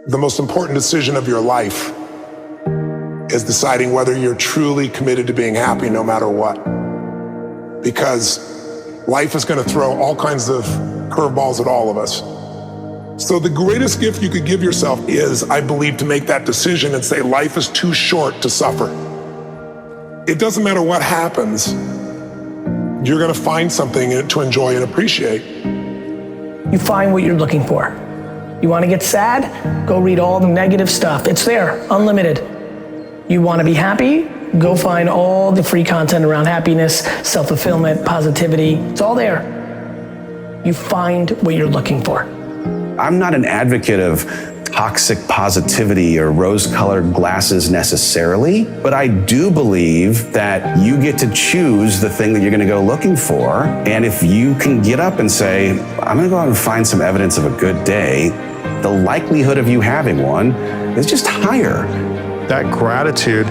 The most important decision of your life is deciding whether you're truly committed to being happy no matter what. Because life is going to throw all kinds of curveballs at all of us. So the greatest gift you could give yourself is, I believe, to make that decision and say life is too short to suffer. It doesn't matter what happens, you're going to find something to enjoy and appreciate. You find what you're looking for. You want to get sad? Go read all the negative stuff. It's there, unlimited. You want to be happy? Go find all the free content around happiness, self-fulfillment, positivity. It's all there. You find what you're looking for. I'm not an advocate of toxic positivity or rose-colored glasses necessarily, but I do believe that you get to choose the thing that you're going to go looking for. And if you can get up and say, I'm going to go out and find some evidence of a good day, the likelihood of you having one is just higher. That gratitude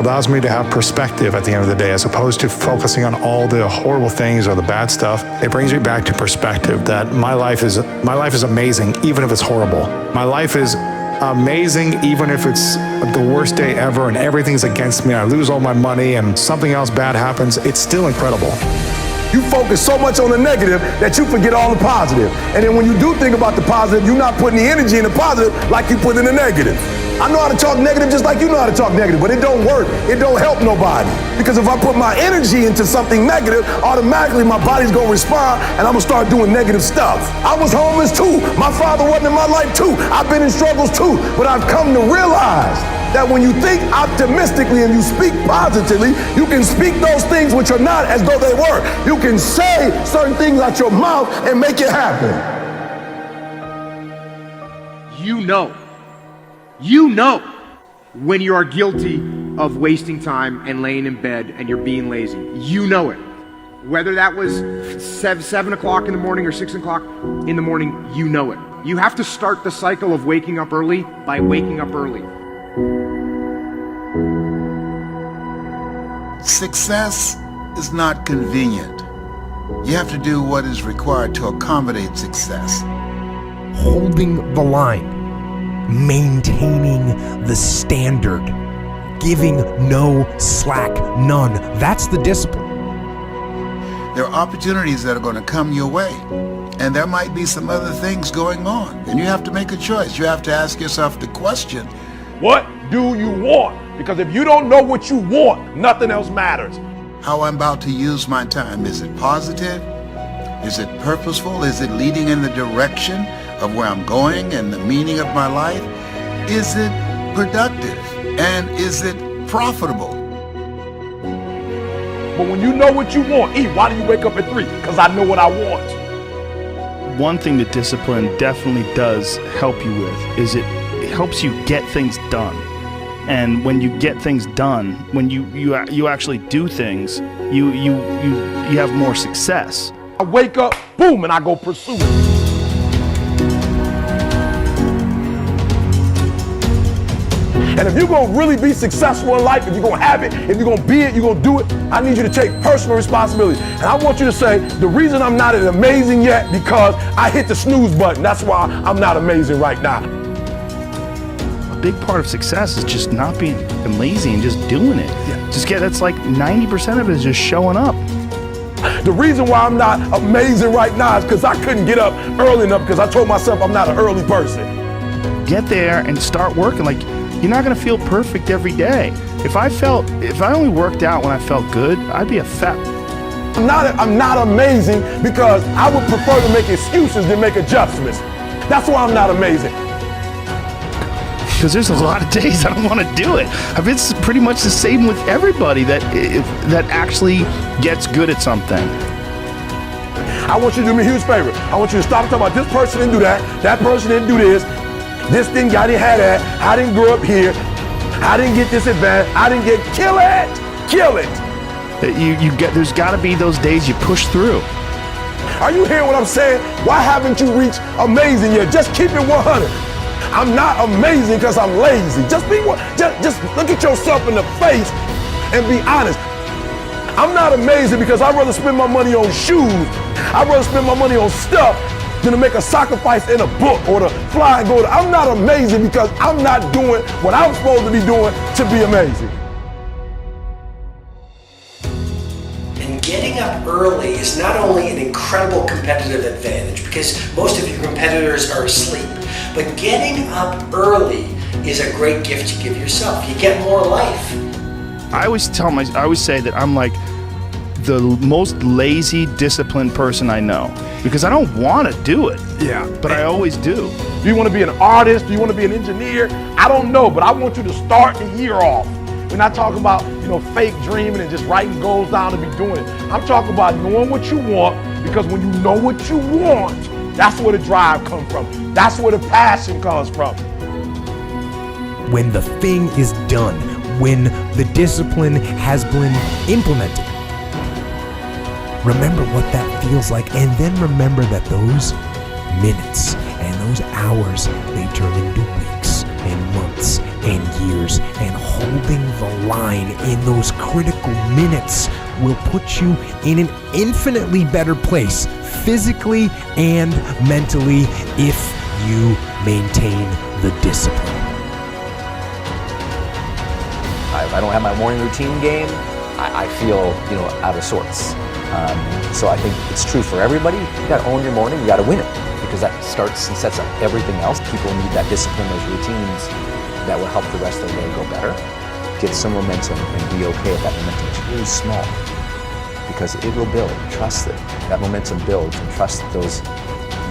allows me to have perspective at the end of the day, as opposed to focusing on all the horrible things or the bad stuff. It brings me back to perspective that my life is amazing, even if it's horrible. My life is amazing, even if it's the worst day ever and everything's against me. I lose all my money and something else bad happens. It's still incredible. You focus so much on the negative that you forget all the positive. And then when you do think about the positive, you're not putting the energy in the positive like you put in the negative. I know how to talk negative just like you know how to talk negative, but it don't work. It don't help nobody. Because if I put my energy into something negative, automatically my body's gonna respond and I'm gonna start doing negative stuff. I was homeless too. My father wasn't in my life too. I've been in struggles too. But I've come to realize that when you think optimistically and you speak positively, you can speak those things which are not as though they were. You can say certain things out your mouth and make it happen. You know when you are guilty of wasting time and laying in bed and you're being lazy. You know it. Whether that was 7 o'clock in the morning or 6 o'clock in the morning, you know it. You have to start the cycle of waking up early by waking up early. Success is not convenient. You have to do what is required to accommodate success. Holding the line, maintaining the standard, giving no slack, none. That's the discipline. There are opportunities that are going to come your way, and there might be some other things going on, and you have to make a choice. You have to ask yourself the question, What do you want? Because if you don't know what you want, nothing else matters. how I'm about to use my time. Is it positive? Is it purposeful? Is it leading in the direction of where I'm going and the meaning of my life? Is it productive? And is it profitable? But when you know what you want, why do you wake up at 3? Because I know what I want. One thing that discipline definitely does help you with is it helps you get things done. And when you get things done, when you actually do things, you have more success. I wake up, boom, and I go pursue it. And if you're gonna really be successful in life, if you're gonna have it, if you're gonna be it, you're gonna do it, I need you to take personal responsibility. And I want you to say, the reason I'm not amazing yet, because I hit the snooze button. That's why I'm not amazing right now. A big part of success is just not being lazy and just doing it. That's like 90% of it is just showing up. The reason why I'm not amazing right now is because I couldn't get up early enough because I told myself I'm not an early person. Get there and start working. Like, you're not gonna feel perfect every day. If I only worked out when I felt good, I'd be a fat. I'm not amazing because I would prefer to make excuses than make adjustments. That's why I'm not amazing. Because there's a lot of days I don't want to do it. It's pretty much the same with everybody that actually gets good at something. I want you to do me a huge favor. I want you to stop talking about this person didn't do that person didn't do this didn't I didn't have that, I didn't grow up here, I didn't get this advantage, I didn't get, kill it. There's got to be those days you push through. Are you hearing what I'm saying? Why haven't you reached amazing yet? Just keep it 100. I'm not amazing because I'm lazy. Just look at yourself in the face and be honest. I'm not amazing because I'd rather spend my money on shoes. I'd rather spend my money on stuff than to make a sacrifice in a book or to fly and go to. I'm not amazing because I'm not doing what I'm supposed to be doing to be amazing. And getting up early is not only an incredible competitive advantage because most of your competitors are asleep, but getting up early is a great gift you give yourself. You get more life. I always say that I'm like the most lazy, disciplined person I know because I don't want to do it. Yeah. But I always do. Do you want to be an artist? Do you want to be an engineer? I don't know, but I want you to start the year off. We're not talking about, fake dreaming and just writing goals down to be doing it. I'm talking about knowing what you want, because when you know what you want, that's where the drive comes from. That's where the passion comes from. When the thing is done, when the discipline has been implemented, remember what that feels like, and then remember that those minutes and those hours, they turn into weeks and months and years, and holding the line in those critical minutes will put you in an infinitely better place, physically and mentally, if you maintain the discipline. If I don't have my morning routine game, I feel, out of sorts. So I think it's true for everybody. You gotta own your morning, you gotta win it, because that starts and sets up everything else. People need that discipline, those routines that will help the rest of the day go better. Get some momentum and be okay if that momentum is really small, because it will build. Trust it. That momentum builds, and trust that those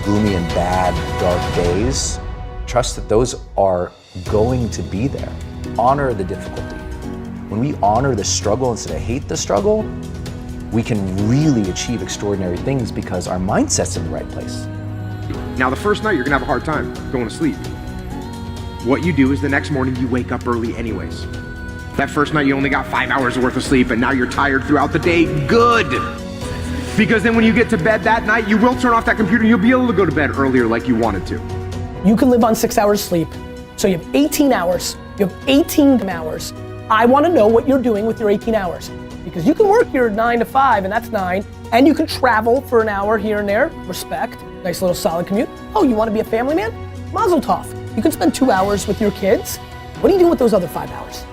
gloomy and bad, dark days, trust that those are going to be there. Honor the difficulty. When we honor the struggle instead of hate the struggle, we can really achieve extraordinary things because our mindset's in the right place. Now, the first night, you're gonna have a hard time going to sleep. What you do is the next morning, you wake up early anyways. That first night, you only got 5 hours worth of sleep, and now you're tired throughout the day. Good! Because then when you get to bed that night, you will turn off that computer and you'll be able to go to bed earlier like you wanted to. You can live on 6 hours sleep, so you have 18 hours. You have 18 hours. I want to know what you're doing with your 18 hours. Because you can work your 9 to 5, and that's 9, and you can travel for an hour here and there, respect, nice little solid commute. Oh, you want to be a family man? Mazel tov. You can spend 2 hours with your kids. What are you doing with those other 5 hours?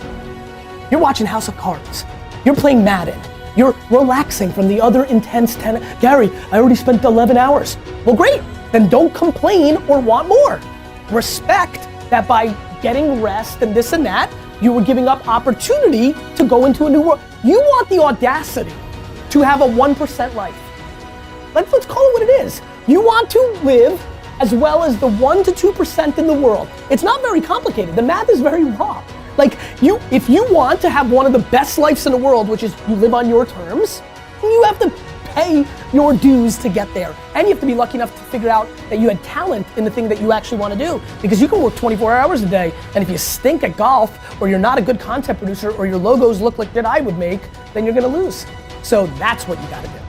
You're watching House of Cards. You're playing Madden. You're relaxing from the other intense 10. Gary, I already spent 11 hours. Well, great. Then don't complain or want more. Respect that by getting rest and this and that, you were giving up opportunity to go into a new world. You want the audacity to have a 1% life. Let's call it what it is. You want to live as well as the 1 to 2% in the world. It's not very complicated. The math is very raw. If you want to have one of the best lives in the world, which is you live on your terms, you have to pay your dues to get there. And you have to be lucky enough to figure out that you had talent in the thing that you actually want to do. Because you can work 24 hours a day, and if you stink at golf, or you're not a good content producer, or your logos look like that I would make, then you're gonna lose. So that's what you gotta do.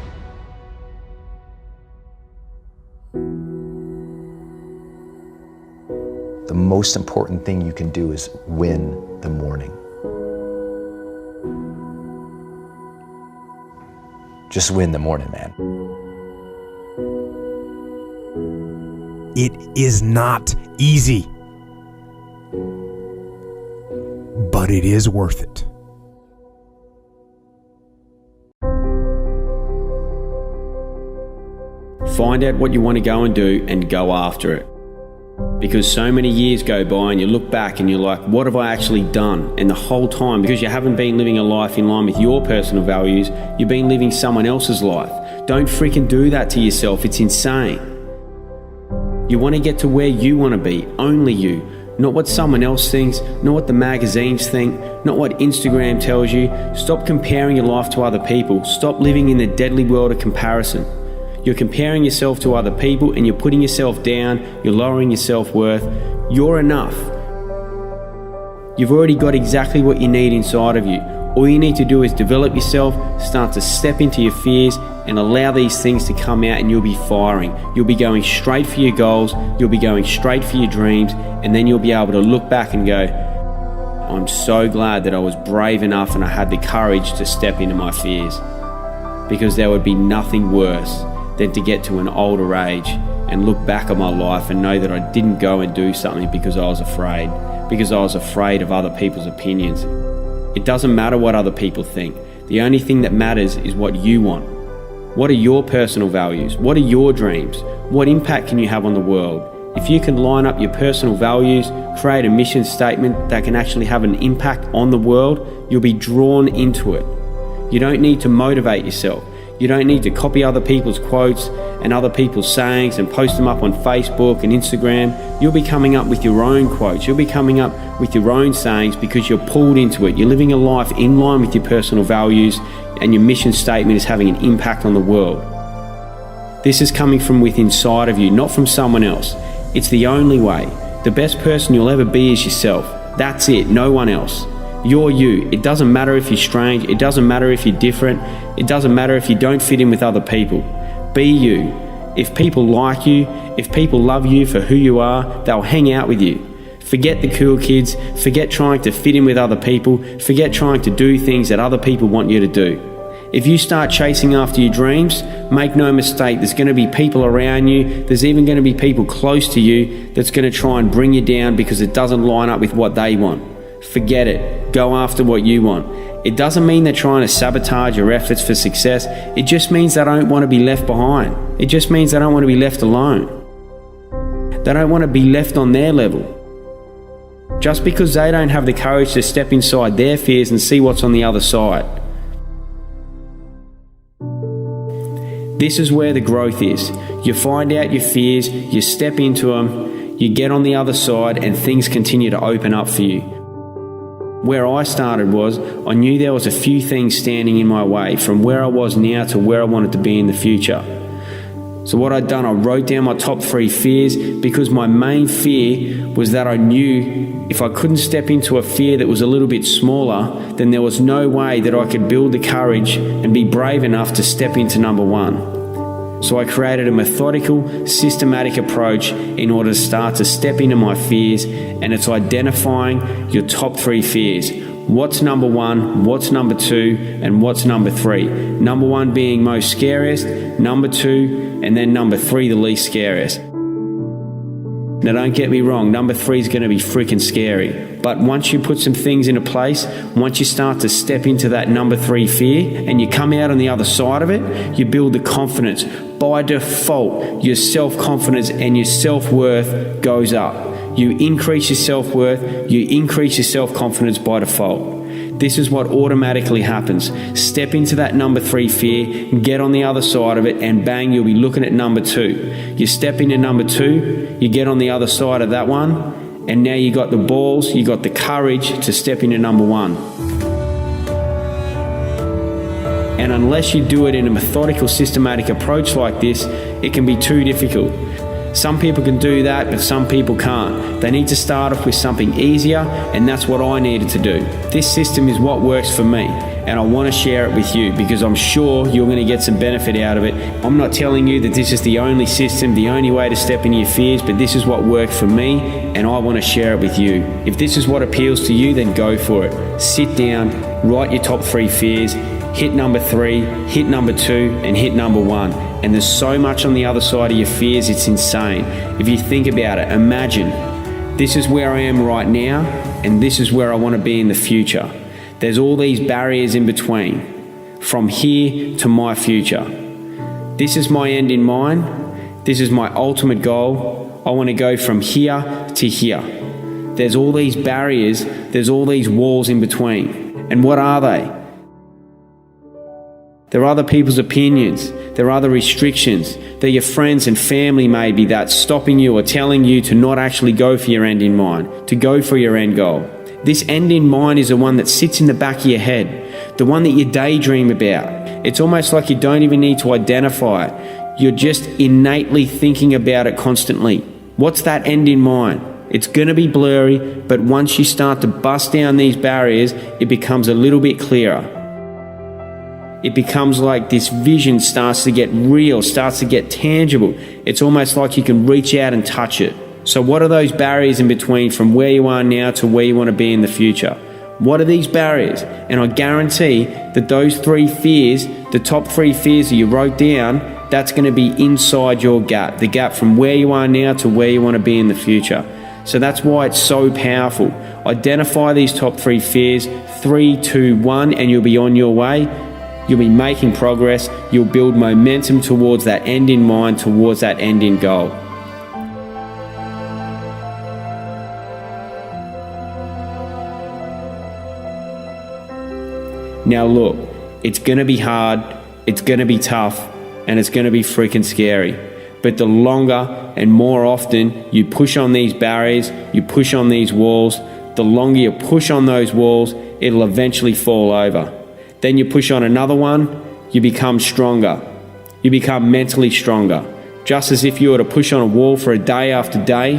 The most important thing you can do is win the morning. Just win the morning, man. It is not easy, but it is worth it. Find out what you want to go and do and go after it. Because so many years go by and you look back and you're like, what have I actually done? And the whole time, because you haven't been living a life in line with your personal values, you've been living someone else's life. Don't freaking do that to yourself. It's insane. You want to get to where you want to be, only you. Not what someone else thinks, not what the magazines think, not what Instagram tells you. Stop comparing your life to other people. Stop living in the deadly world of comparison. You're comparing yourself to other people and you're putting yourself down, you're lowering your self-worth. You're enough. You've already got exactly what you need inside of you. All you need to do is develop yourself, start to step into your fears and allow these things to come out, and you'll be firing. You'll be going straight for your goals, you'll be going straight for your dreams, and then you'll be able to look back and go, I'm so glad that I was brave enough and I had the courage to step into my fears. Because there would be nothing worse than to get to an older age and look back at my life and know that I didn't go and do something because I was afraid of other people's opinions. It doesn't matter what other people think. The only thing that matters is what you want. What are your personal values? What are your dreams? What impact can you have on the world? If you can line up your personal values, create a mission statement that can actually have an impact on the world, you'll be drawn into it. You don't need to motivate yourself. You don't need to copy other people's quotes and other people's sayings and post them up on Facebook and Instagram. You'll be coming up with your own quotes. You'll be coming up with your own sayings because you're pulled into it. You're living a life in line with your personal values, and your mission statement is having an impact on the world. This is coming from within inside of you, not from someone else. It's the only way. The best person you'll ever be is yourself. That's it, no one else. You're you. It doesn't matter if you're strange. It doesn't matter if you're different. It doesn't matter if you don't fit in with other people. Be you. If people like you, if people love you for who you are, they'll hang out with you. Forget the cool kids. Forget trying to fit in with other people. Forget trying to do things that other people want you to do. If you start chasing after your dreams, make no mistake, there's going to be people around you, there's even going to be people close to you that's going to try and bring you down because it doesn't line up with what they want. Forget it. Go after what you want. It doesn't mean they're trying to sabotage your efforts for success. It just means they don't want to be left behind. It just means they don't want to be left alone. They don't want to be left on their level. Just because they don't have the courage to step inside their fears and see what's on the other side. This is where the growth is. You find out your fears, you step into them, you get on the other side, and things continue to open up for you. Where I started was, I knew there was a few things standing in my way from where I was now to where I wanted to be in the future. So what I'd done, I wrote down my top 3 fears because my main fear was that I knew if I couldn't step into a fear that was a little bit smaller, then there was no way that I could build the courage and be brave enough to step into number 1. So I created a methodical, systematic approach in order to start to step into my fears, and it's identifying your top 3 fears. What's number 1, what's number 2, and what's number 3? Number 1 being most scariest, number 2, and then number 3 the least scariest. Now don't get me wrong, number 3 is going to be freaking scary. But once you put some things into place, once you start to step into that number 3 fear and you come out on the other side of it, you build the confidence. By default, your self-confidence and your self-worth goes up. You increase your self-worth, you increase your self-confidence by default. This is what automatically happens. Step into that number 3 fear, get on the other side of it, and bang, you'll be looking at number 2. You step into number 2, you get on the other side of that one, and now you got the balls, you got the courage to step into number 1. And unless you do it in a methodical, systematic approach like this, it can be too difficult. Some people can do that, but some people can't. They need to start off with something easier, and that's what I needed to do. This system is what works for me, and I want to share it with you because I'm sure you're going to get some benefit out of it. I'm not telling you that this is the only system, the only way to step into your fears, but this is what worked for me, and I want to share it with you. If this is what appeals to you, then go for it. Sit down, write your top 3 fears, hit number 3, hit number 2, and hit number 1. And there's so much on the other side of your fears, it's insane. If you think about it, imagine this is where I am right now, and this is where I want to be in the future. There's all these barriers in between, from here to my future. This is my end in mind. This is my ultimate goal. I want to go from here to here. There's all these barriers, there's all these walls in between. And what are they? There are other people's opinions. There are other restrictions. They're your friends and family maybe that's stopping you or telling you to not actually go for your end in mind, to go for your end goal. This end in mind is the one that sits in the back of your head, the one that you daydream about. It's almost like you don't even need to identify it. You're just innately thinking about it constantly. What's that end in mind? It's going to be blurry, but once you start to bust down these barriers, it becomes a little bit clearer. It becomes like this vision starts to get real, starts to get tangible. It's almost like you can reach out and touch it. So what are those barriers in between from where you are now to where you want to be in the future? What are these barriers? And I guarantee that those 3 fears, the top 3 fears that you wrote down, that's going to be inside your gap, the gap from where you are now to where you want to be in the future. So that's why it's so powerful. Identify these top 3 fears, 3, 2, 1, and you'll be on your way. You'll be making progress. You'll build momentum towards that end in mind, towards that end in goal. Now look, it's going to be hard, it's going to be tough, and it's going to be freaking scary. But the longer and more often you push on these barriers, you push on these walls, the longer you push on those walls, it'll eventually fall over. Then you push on another one, you become stronger. You become mentally stronger. Just as if you were to push on a wall for a day after day,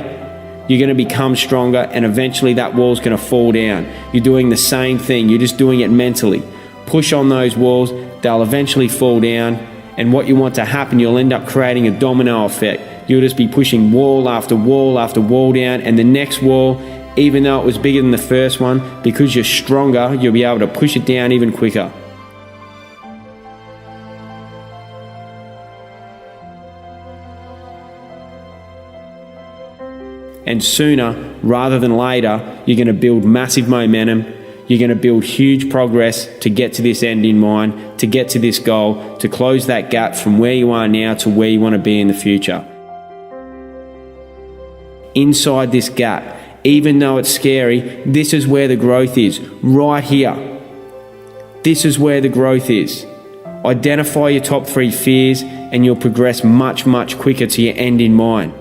you're going to become stronger, and eventually that wall's going to fall down. You're doing the same thing, you're just doing it mentally. Push on those walls, they'll eventually fall down, and what you want to happen, you'll end up creating a domino effect. You'll just be pushing wall after wall after wall down, and the next wall, even though it was bigger than the first one, because you're stronger, you'll be able to push it down even quicker. And sooner rather than later, you're going to build massive momentum. You're going to build huge progress to get to this end in mind, to get to this goal, to close that gap from where you are now to where you want to be in the future. Inside this gap, even though it's scary, this is where the growth is, right here. This is where the growth is. Identify your top 3 fears and you'll progress much, much quicker to your end in mind.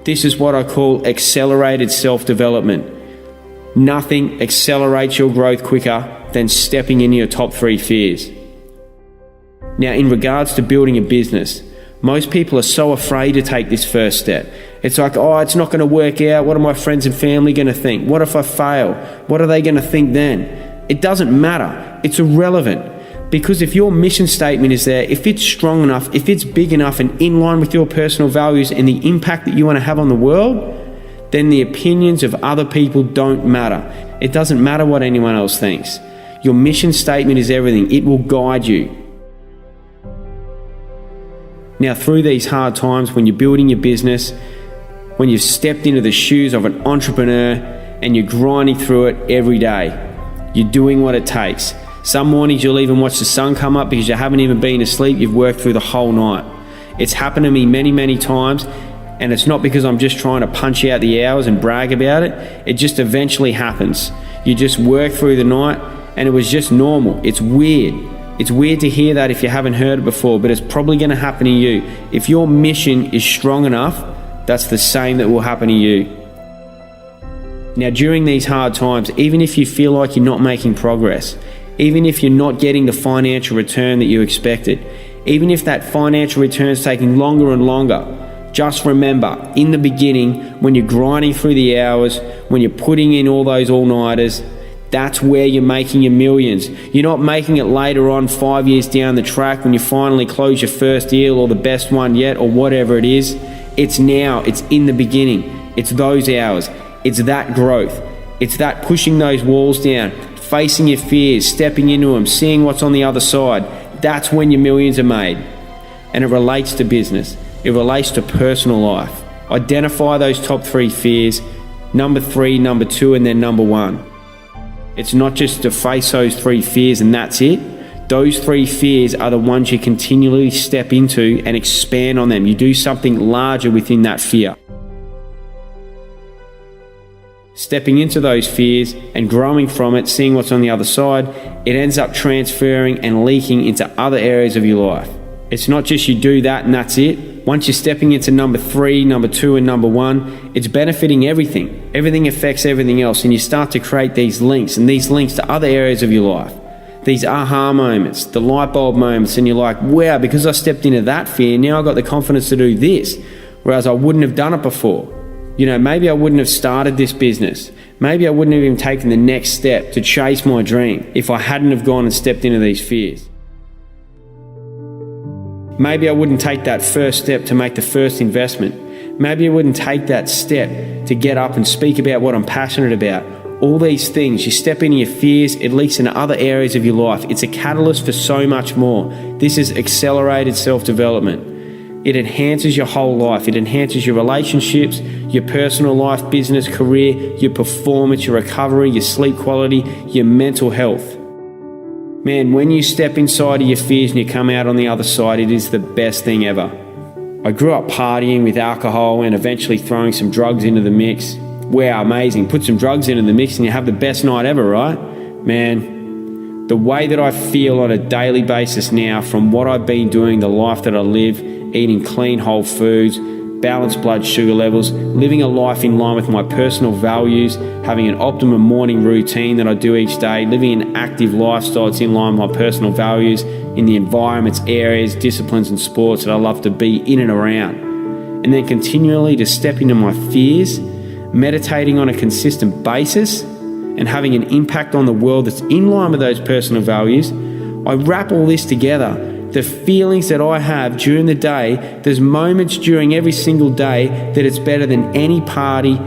This is what I call accelerated self-development. Nothing accelerates your growth quicker than stepping into your top 3 fears. Now, in regards to building a business, most people are so afraid to take this first step. It's like, oh, it's not going to work out. What are my friends and family going to think? What if I fail? What are they going to think then? It doesn't matter. It's irrelevant. Because if your mission statement is there, if it's strong enough, if it's big enough and in line with your personal values and the impact that you want to have on the world, then the opinions of other people don't matter. It doesn't matter what anyone else thinks. Your mission statement is everything. It will guide you. Now, through these hard times, when you're building your business, when you've stepped into the shoes of an entrepreneur and you're grinding through it every day, you're doing what it takes. Some mornings you'll even watch the sun come up because you haven't even been asleep. You've worked through the whole night. It's happened to me many, many times. And it's not because I'm just trying to punch out the hours and brag about it. It just eventually happens. You just work through the night and it was just normal. It's weird. It's weird to hear that if you haven't heard it before, but it's probably going to happen to you. If your mission is strong enough, that's the same that will happen to you. Now, during these hard times, even if you feel like you're not making progress, even if you're not getting the financial return that you expected, even if that financial return is taking longer and longer, just remember, in the beginning, when you're grinding through the hours, when you're putting in all those all-nighters, that's where you're making your millions. You're not making it later on 5 years down the track when you finally close your first deal or the best one yet or whatever it is. It's now. It's in the beginning. It's those hours. It's that growth. It's that pushing those walls down, facing your fears, stepping into them, seeing what's on the other side. That's when your millions are made. And it relates to business. It relates to personal life. Identify those top 3 fears, number 3, number 2, and then number 1. It's not just to face those 3 fears and that's it. Those 3 fears are the ones you continually step into and expand on them. You do something larger within that fear. Stepping into those fears and growing from it, seeing what's on the other side, it ends up transferring and leaking into other areas of your life. It's not just you do that and that's it. Once you're stepping into number 3, number 2, and number 1, it's benefiting everything. Everything affects everything else, and you start to create these links, and these links to other areas of your life. These aha moments, the light bulb moments, and you're like, wow, because I stepped into that fear, now I've got the confidence to do this, whereas I wouldn't have done it before. You know, maybe I wouldn't have started this business. Maybe I wouldn't have even taken the next step to chase my dream if I hadn't have gone and stepped into these fears. Maybe I wouldn't take that first step to make the first investment. Maybe I wouldn't take that step to get up and speak about what I'm passionate about, all these things. You step into your fears, it leaks into other areas of your life. It's a catalyst for so much more. This is accelerated self-development. It enhances your whole life. It enhances your relationships, your personal life, business, career, your performance, your recovery, your sleep quality, your mental health. Man, when you step inside of your fears and you come out on the other side, it is the best thing ever. I grew up partying with alcohol and eventually throwing some drugs into the mix. Wow, amazing. Put some drugs into the mix and you have the best night ever, right? Man, the way that I feel on a daily basis now from what I've been doing, the life that I live, eating clean whole foods, balanced blood sugar levels, living a life in line with my personal values, having an optimum morning routine that I do each day, living an active lifestyle that's in line with my personal values in the environments, areas, disciplines and sports that I love to be in and around. And then continually to step into my fears, meditating on a consistent basis and having an impact on the world that's in line with those personal values. I wrap all this together. The feelings that I have during the day, there's moments during every single day that it's better than any party,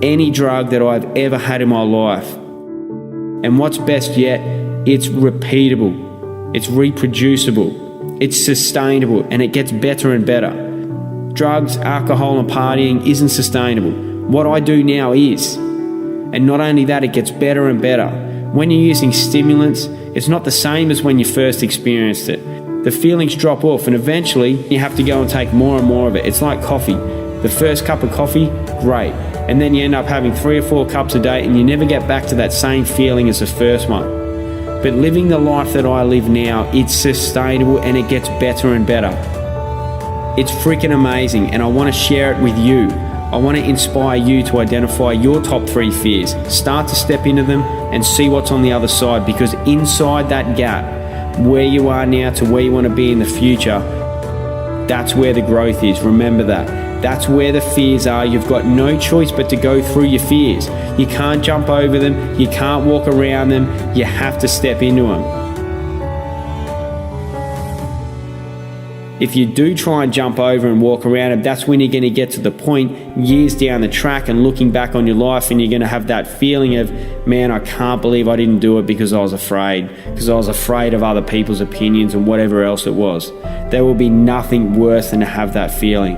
any drug that I've ever had in my life. And what's best yet, it's repeatable, it's reproducible, it's sustainable, and it gets better and better. Drugs, alcohol, and partying isn't sustainable. What I do now is. And not only that, it gets better and better. When you're using stimulants, it's not the same as when you first experienced it. The feelings drop off and eventually you have to go and take more and more of it. It's like coffee. The first cup of coffee, great. And then you end up having 3 or 4 cups a day and you never get back to that same feeling as the first one. But living the life that I live now, it's sustainable and it gets better and better. It's freaking amazing and I want to share it with you. I want to inspire you to identify your top 3 fears. Start to step into them and see what's on the other side, because inside that gap, where you are now to where you want to be in the future, that's where the growth is. Remember that. That's where the fears are. You've got no choice but to go through your fears. You can't jump over them. You can't walk around them. You have to step into them. If you do try and jump over and walk around them, that's when you're going to get to the point years down the track and looking back on your life and you're going to have that feeling of, man, I can't believe I didn't do it because I was afraid. Because I was afraid of other people's opinions and whatever else it was. There will be nothing worse than to have that feeling.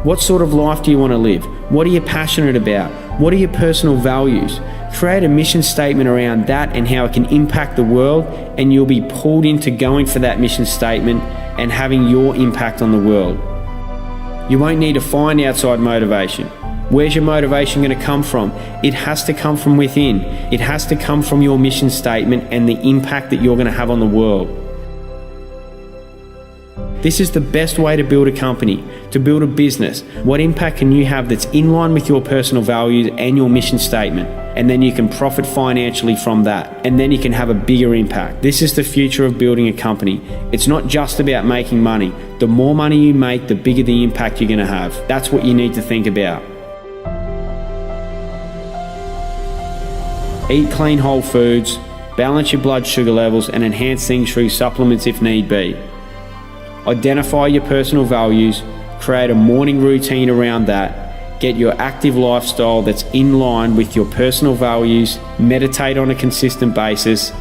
What sort of life do you want to live? What are you passionate about? What are your personal values? Create a mission statement around that and how it can impact the world, and you'll be pulled into going for that mission statement and having your impact on the world. You won't need to find outside motivation. Where's your motivation going to come from? It has to come from within. It has to come from your mission statement and the impact that you're going to have on the world. This is the best way to build a company, to build a business. What impact can you have that's in line with your personal values and your mission statement? And then you can profit financially from that. And then you can have a bigger impact. This is the future of building a company. It's not just about making money. The more money you make, the bigger the impact you're going to have. That's what you need to think about. Eat clean whole foods, balance your blood sugar levels, and enhance things through supplements if need be. Identify your personal values, create a morning routine around that, get your active lifestyle that's in line with your personal values, meditate on a consistent basis,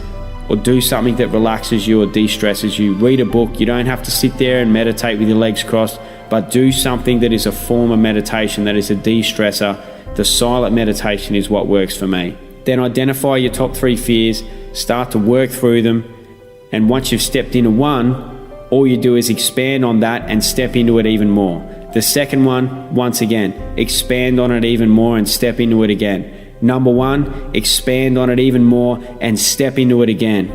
or do something that relaxes you or de-stresses you. Read a book. You don't have to sit there and meditate with your legs crossed, but do something that is a form of meditation, that is a de-stressor. The silent meditation is what works for me. Then identify your top 3 fears, start to work through them, and once you've stepped into one, all you do is expand on that and step into it even more. The second one, once again, expand on it even more and step into it again. Number 1, expand on it even more and step into it again.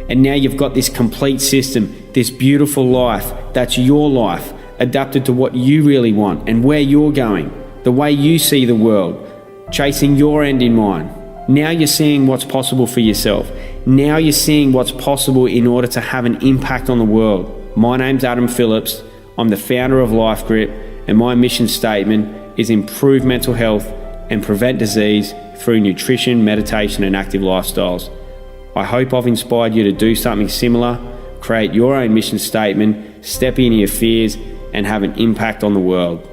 And now you've got this complete system, this beautiful life, that's your life, adapted to what you really want and where you're going, the way you see the world, chasing your end in mind. Now you're seeing what's possible for yourself. Now you're seeing what's possible in order to have an impact on the world. My name's Adam Phillips. I'm the founder of Life Grip, and my mission statement is improve mental health and prevent disease through nutrition, meditation, and active lifestyles. I hope I've inspired you to do something similar, create your own mission statement, step into your fears, and have an impact on the world.